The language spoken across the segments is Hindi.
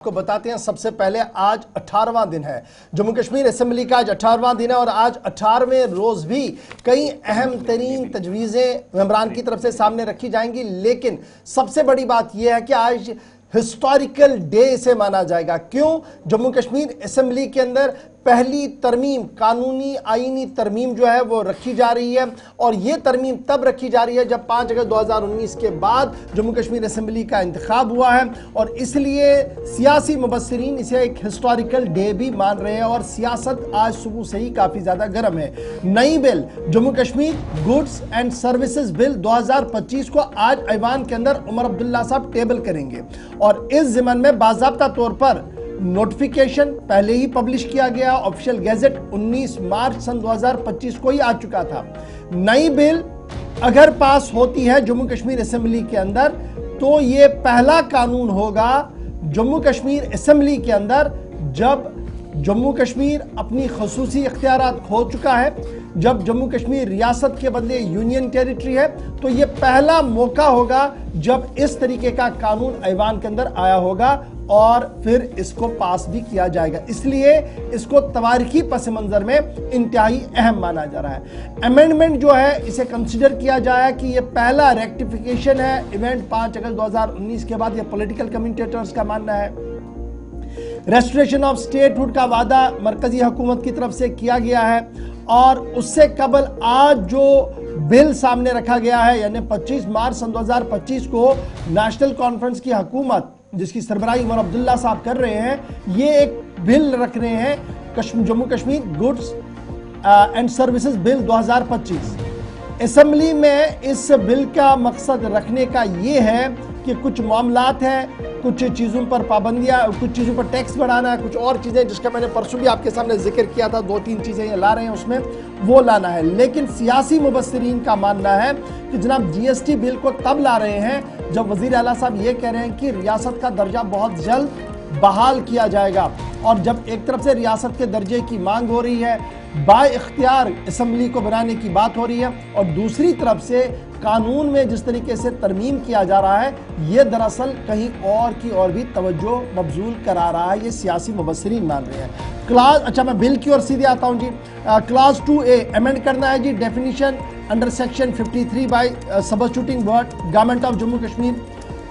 को बताते हैं। सबसे पहले आज 18वां दिन है, जम्मू कश्मीर असेंबली का आज 18वां दिन है और आज 18वें रोज भी कई अहम तरीन तजवीज़ें मेंबरान की तरफ से सामने रखी जाएंगी। लेकिन सबसे बड़ी बात यह है कि आज हिस्टोरिकल डे से माना जाएगा। क्यों? जम्मू कश्मीर असेंबली के अंदर पहली तरमीम, कानूनी आईनी तरमीम जो है वो रखी जा रही है और ये तरमीम तब रखी जा रही है जब 5 अगस्त 2019 के बाद जम्मू कश्मीर असेंबली का इंतखाब हुआ है और इसलिए सियासी मुबस्सिरीन इसे एक हिस्टोरिकल डे भी मान रहे हैं और सियासत आज सुबह से ही काफ़ी ज़्यादा गर्म है। नई bill Jammu Kashmir goods and services bill 2025 को आज ऐवान के अंदर उमर अब्दुल्ला साहब टेबल करेंगे और इस ज़िमन में बाज़ाब्ता तौर पर नोटिफिकेशन पहले ही पब्लिश किया गया। ऑफिशियल गैजेट 19 मार्च सन 2025 को ही आ चुका था। नई बिल अगर पास होती है जम्मू कश्मीर असेंबली के अंदर तो ये पहला कानून होगा जम्मू कश्मीर असेंबली के अंदर जब जम्मू कश्मीर अपनी खसूसी इख्तियारात खो चुका है, जब जम्मू कश्मीर रियासत के बदले यूनियन टेरिटरी है, तो ये पहला मौका होगा जब इस तरीके का कानून ऐवान के अंदर आया होगा और फिर इसको पास भी किया जाएगा। इसलिए इसको तवारीखी पस मंजर में इंतहाई अहम माना जा रहा है। अमेंडमेंट जो है इसे कंसिडर किया जाए कि यह पहला रेक्टिफिकेशन है इवेंट 5 अगस्त 2019 के बाद। यह पॉलिटिकल कमेंटेटर्स का मानना है। रेस्टोरेशन ऑफ स्टेटहुड का वादा मरकजी हुकूमत की तरफ से किया गया है और उससे कबल आज जो बिल सामने रखा गया है यानी 25 मार्च सन 2025 को नेशनल कॉन्फ्रेंस की हुकूमत जिसकी सरबराही उमर अब्दुल्ला साहब कर रहे हैं, ये एक बिल रख रहे हैं Jammu Kashmir goods and services bill 2025। Assembly में इस बिल का मकसद रखने का ये है कि कुछ मामलात हैं, कुछ चीज़ों पर पाबंदियां, कुछ चीज़ों पर टैक्स बढ़ाना है, कुछ और चीज़ें जिसका मैंने परसों भी आपके सामने जिक्र किया था, 2-3 चीज़ें ये ला रहे हैं उसमें वो लाना है। लेकिन सियासी मुबस्सिरीन का मानना है कि जनाब जीएसटी बिल को तब ला रहे हैं जब वज़ीर आला साहब ये कह रहे हैं कि रियासत का दर्जा बहुत जल्द बहाल किया जाएगा और जब एक तरफ से रियासत के दर्जे की मांग हो रही है, बाय इख्तियार असेंबली को बनाने की बात हो रही है और दूसरी तरफ से कानून में जिस तरीके से तरमीम किया जा रहा है ये दरअसल कहीं और की और भी तवज्जो मबजूल करा रहा है, ये सियासी मुबस्सिरीन मान रहे हैं। क्लास अच्छा मैं बिल की ओर सीधे आता हूँ जी। क्लास 2A अमेंड करना है जी, definition under section 53 by substituting word government of Jammu Kashmir,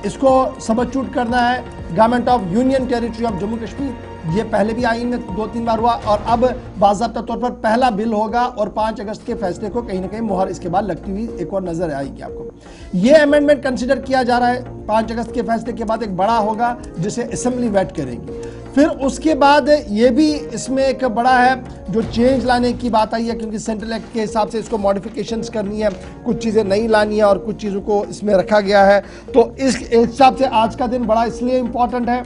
इसको सबस्टिट्यूट करना है government of union territory of Jammu Kashmir. ये पहले भी आईन में 2-3 बार हुआ और अब बाज़ाब्ता तौर पर पहला बिल होगा और 5 अगस्त के फैसले को कहीं ना कहीं मुहर इसके बाद लगती हुई एक और नजर आएगी आपको। ये अमेंडमेंट कंसिडर किया जा रहा है 5 अगस्त के फैसले के बाद एक बड़ा होगा जिसे असेंबली वेट करेगी। फिर उसके बाद ये भी इसमें एक बड़ा है जो चेंज लाने की बात आई है क्योंकि सेंट्रल एक्ट के हिसाब से इसको मॉडिफिकेशंस करनी है, कुछ चीज़ें नई लानी है और कुछ चीज़ों को इसमें रखा गया है। तो इस हिसाब से आज का दिन बड़ा इसलिए इम्पॉर्टेंट है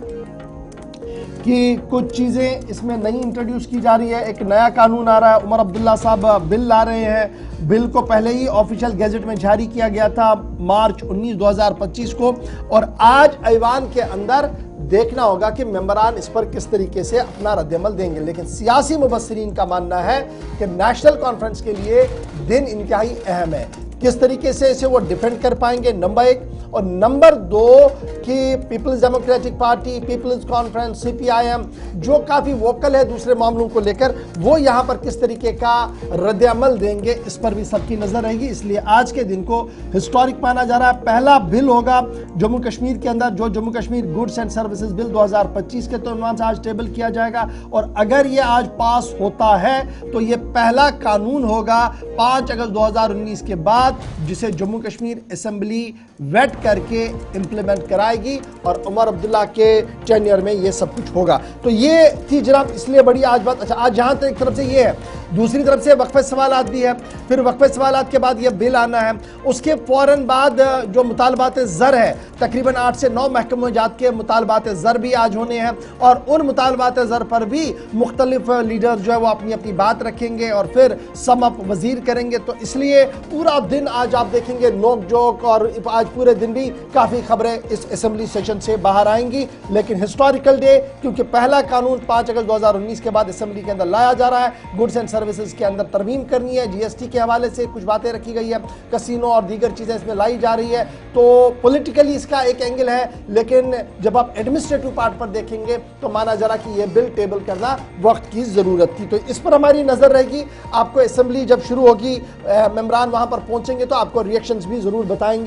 कि कुछ चीज़ें इसमें नई इंट्रोड्यूस की जा रही है, एक नया कानून आ रहा है। उमर अब्दुल्ला साहब बिल ला रहे हैं। बिल को पहले ही ऑफिशियल गैजेट में जारी किया गया था मार्च 19 2025 को और आज ऐवान के अंदर देखना होगा कि मेंबरान इस पर किस तरीके से अपना रद्दअमल देंगे। लेकिन सियासी मुबस्सिरीन का मानना है कि नेशनल कॉन्फ्रेंस के लिए दिन इंतहाई अहम है। किस तरीके से इसे वो डिफेंड कर पाएंगे, नंबर 1, और नंबर 2 कि People's Democratic Party, People's Conference, CPIM जो काफ़ी वोकल है दूसरे मामलों को लेकर, वो यहाँ पर किस तरीके का रद्दअमल देंगे इस पर भी सबकी नज़र रहेगी। इसलिए आज के दिन को हिस्टोरिक माना जा रहा है। पहला बिल होगा जम्मू कश्मीर के अंदर जो Jammu Kashmir goods and services bill 2025 के तौर से आज टेबल किया जाएगा और अगर ये आज पास होता है तो ये पहला कानून होगा 5 अगस्त 2019 के बाद जिसे जम्मू कश्मीर असेंबली वेट करके इंप्लीमेंट कराएगी और उमर अब्दुल्ला के टेन्योर में ये सब कुछ होगा। तो ये थी जनाब इसलिए बड़ी आज बात। अच्छा आज जहां तक एक तरफ से ये है, दूसरी तरफ से वक्फे सवालात भी है, फिर वक्फे सवालात के बाद ये बिल आना है। उसके फौरन बाद जो मुतालबात ज़र है तकरीबन 8 से 9 महकमा जात के मुतालबात ज़र भी आज होने हैं और उन मुतालबात ज़र पर भी मुख्तलिफ लीडर जो है वो अपनी अपनी बात रखेंगे और फिर सम अप वजीर करेंगे। तो इसलिए पूरा दिन आज आप देखेंगे नोक जोक और आज पूरे दिन भी काफ़ी खबरें इस असेंबली सेशन से बाहर आएंगी। लेकिन हिस्टोरिकल डे क्योंकि पहला कानून 5 अगस्त 2019 के बाद असेंबली के अंदर लाया जा रहा है गुड्स एंड सर्विसेज के अंदर तरमीम करनी है, जीएसटी के हवाले से कुछ बातें रखी गई है, कसिनो और दीगर चीज़ें इसमें लाई जा रही है। तो पॉलिटिकली इसका एक एंगल है, लेकिन जब आप एडमिनिस्ट्रेटिव पार्ट पर देखेंगे तो माना जा रहा कि यह बिल टेबल करना वक्त की ज़रूरत थी। तो इस पर हमारी नज़र रहेगी। आपको असेंबली जब शुरू होगी, मेंबरान वहाँ पर पहुँचेंगे तो आपको रिएक्शंस भी ज़रूर बताएंगे।